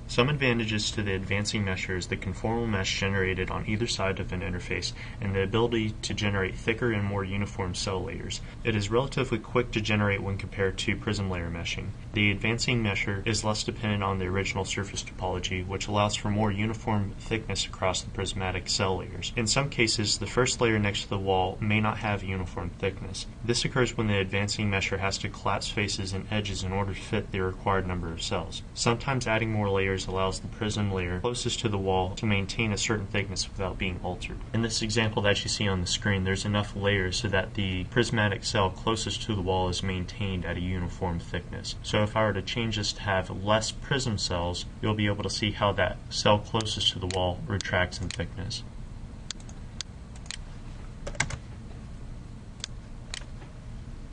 Some advantages to the advancing mesher is the conformal mesh generated on either side of an interface and the ability to generate thicker and more uniform cell layers. It is relatively quick to generate when compared to prism layer meshing. The advancing mesher is less dependent on the original surface topology, which allows for more uniform thickness across the prismatic cell layers. In some cases, the first layer next to the wall may not have uniform thickness. This occurs when the advancing mesher has to collapse faces and edges in order to fit the required number of cells. Sometimes adding more layers allows the prism layer closest to the wall to maintain a certain thickness without being altered. In this example that you see on the screen, there's enough layers so that the prismatic cell closest to the wall is maintained at a uniform thickness. So if I were to change this to have less prism cells, you'll be able to see how that cell closest to the wall retracts in thickness.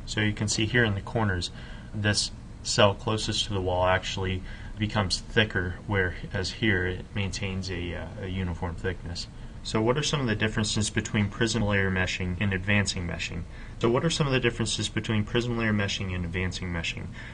So you can see here in the corners, this cell closest to the wall actually becomes thicker, whereas here it maintains a uniform thickness. So what are some of the differences between prism layer meshing and advancing meshing?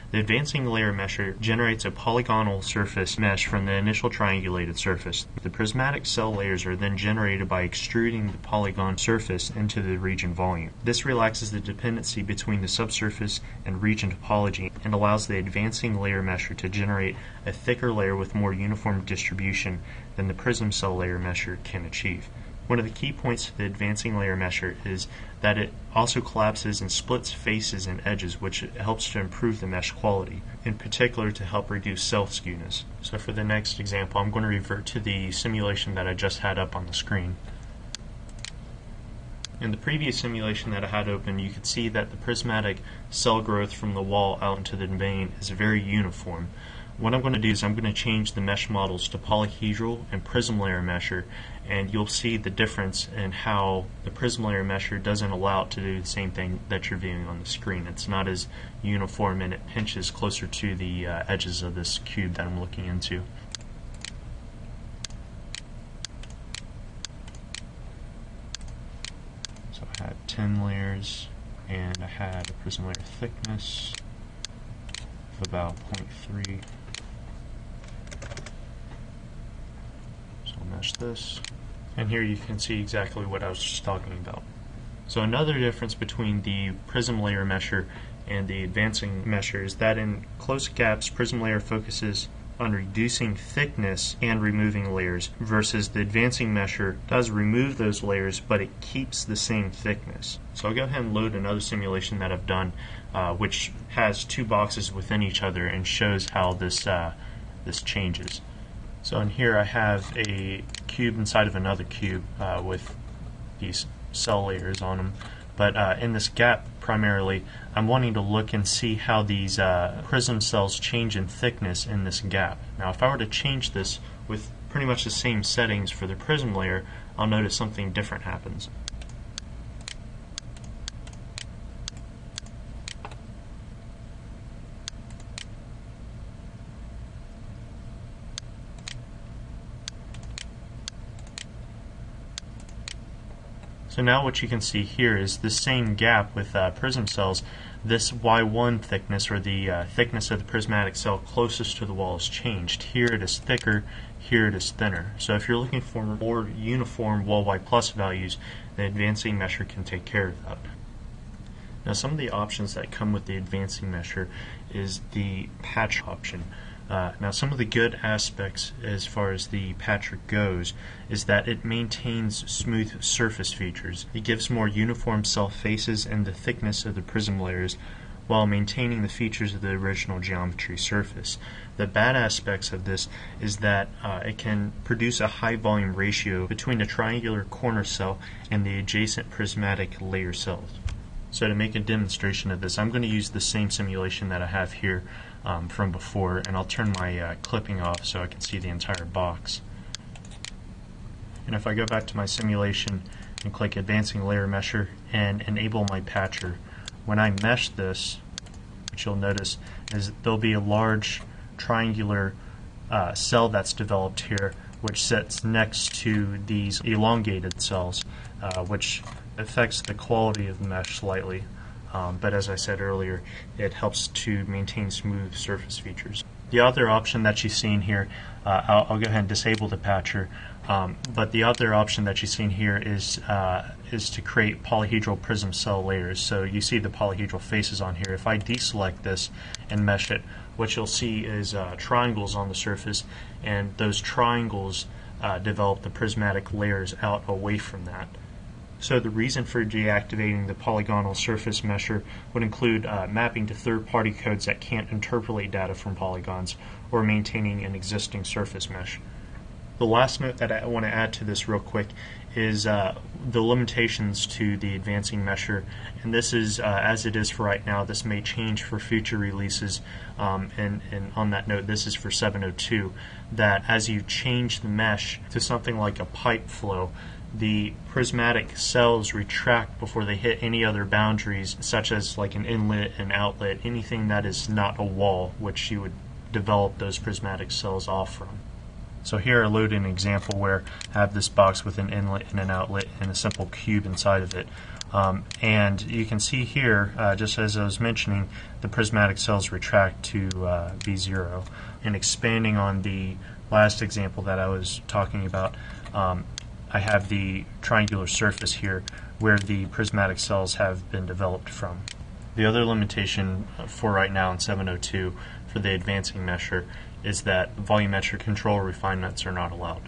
The advancing layer mesher generates a polygonal surface mesh from the initial triangulated surface. The prismatic cell layers are then generated by extruding the polygon surface into the region volume. This relaxes the dependency between the subsurface and region topology and allows the advancing layer mesher to generate a thicker layer with more uniform distribution than the prism cell layer mesher can achieve. One of the key points to the advancing layer mesher is that it also collapses and splits faces and edges, which helps to improve the mesh quality, in particular to help reduce cell skewness. So for the next example, I'm going to revert to the simulation that I just had up on the screen. In the previous simulation that I had open, you could see that the prismatic cell growth from the wall out into the domain is very uniform. What I'm going to do is I'm going to change the mesh models to polyhedral and prism layer mesher, and you'll see the difference in how the prism layer mesher doesn't allow it to do the same thing that you're viewing on the screen. It's not as uniform and it pinches closer to the edges of this cube that I'm looking into. So I had 10 layers and I had a prism layer thickness of about 0.3. Mesh this, and here you can see exactly what I was just talking about. So another difference between the prism layer mesher and the advancing mesher is that in close gaps, prism layer focuses on reducing thickness and removing layers, versus the advancing mesher does remove those layers, but it keeps the same thickness. So I'll go ahead and load another simulation that I've done, which has two boxes within each other and shows how this changes. So in here I have a cube inside of another cube with these cell layers on them. But in this gap primarily, I'm wanting to look and see how these prism cells change in thickness in this gap. Now if I were to change this with pretty much the same settings for the prism layer, I'll notice something different happens. So now what you can see here is the same gap with prism cells. This Y1 thickness, or the thickness of the prismatic cell closest to the wall, is changed. Here it is thicker, here it is thinner. So if you're looking for more uniform wall Y plus values, the advancing mesher can take care of that. Now some of the options that come with the advancing mesher is the patch option. Now some of the good aspects as far as the patcher goes is that it maintains smooth surface features. It gives more uniform cell faces and the thickness of the prism layers while maintaining the features of the original geometry surface. The bad aspects of this is that it can produce a high volume ratio between the triangular corner cell and the adjacent prismatic layer cells. So to make a demonstration of this, I'm going to use the same simulation that I have here from before, and I'll turn my clipping off so I can see the entire box. And if I go back to my simulation and click Advancing Layer Mesher and enable my patcher, when I mesh this, what you'll notice is there'll be a large triangular cell that's developed here, which sits next to these elongated cells, which affects the quality of the mesh slightly. But as I said earlier, it helps to maintain smooth surface features. The other option that you've seen here, I'll go ahead and disable the patcher, but the other option that you've seen here is to create polyhedral prism cell layers. So you see the polyhedral faces on here. If I deselect this and mesh it, what you'll see is triangles on the surface, and those triangles develop the prismatic layers out away from that. So the reason for deactivating the polygonal surface mesher would include mapping to third-party codes that can't interpolate data from polygons, or maintaining an existing surface mesh. The last note that I want to add to this real quick is the limitations to the advancing mesher, and this is as it is for right now. This may change for future releases, and on that note, this is for 7.02, that as you change the mesh to something like a pipe flow, the prismatic cells retract before they hit any other boundaries, such as like an inlet and outlet, anything that is not a wall, which you would develop those prismatic cells off from. So here I load an example where I have this box with an inlet and an outlet and a simple cube inside of it. And you can see here, just as I was mentioning, the prismatic cells retract to B0. And expanding on the last example that I was talking about, I have the triangular surface here where the prismatic cells have been developed from. The other limitation for right now in 7.02 for the advancing mesher is that volumetric control refinements are not allowed.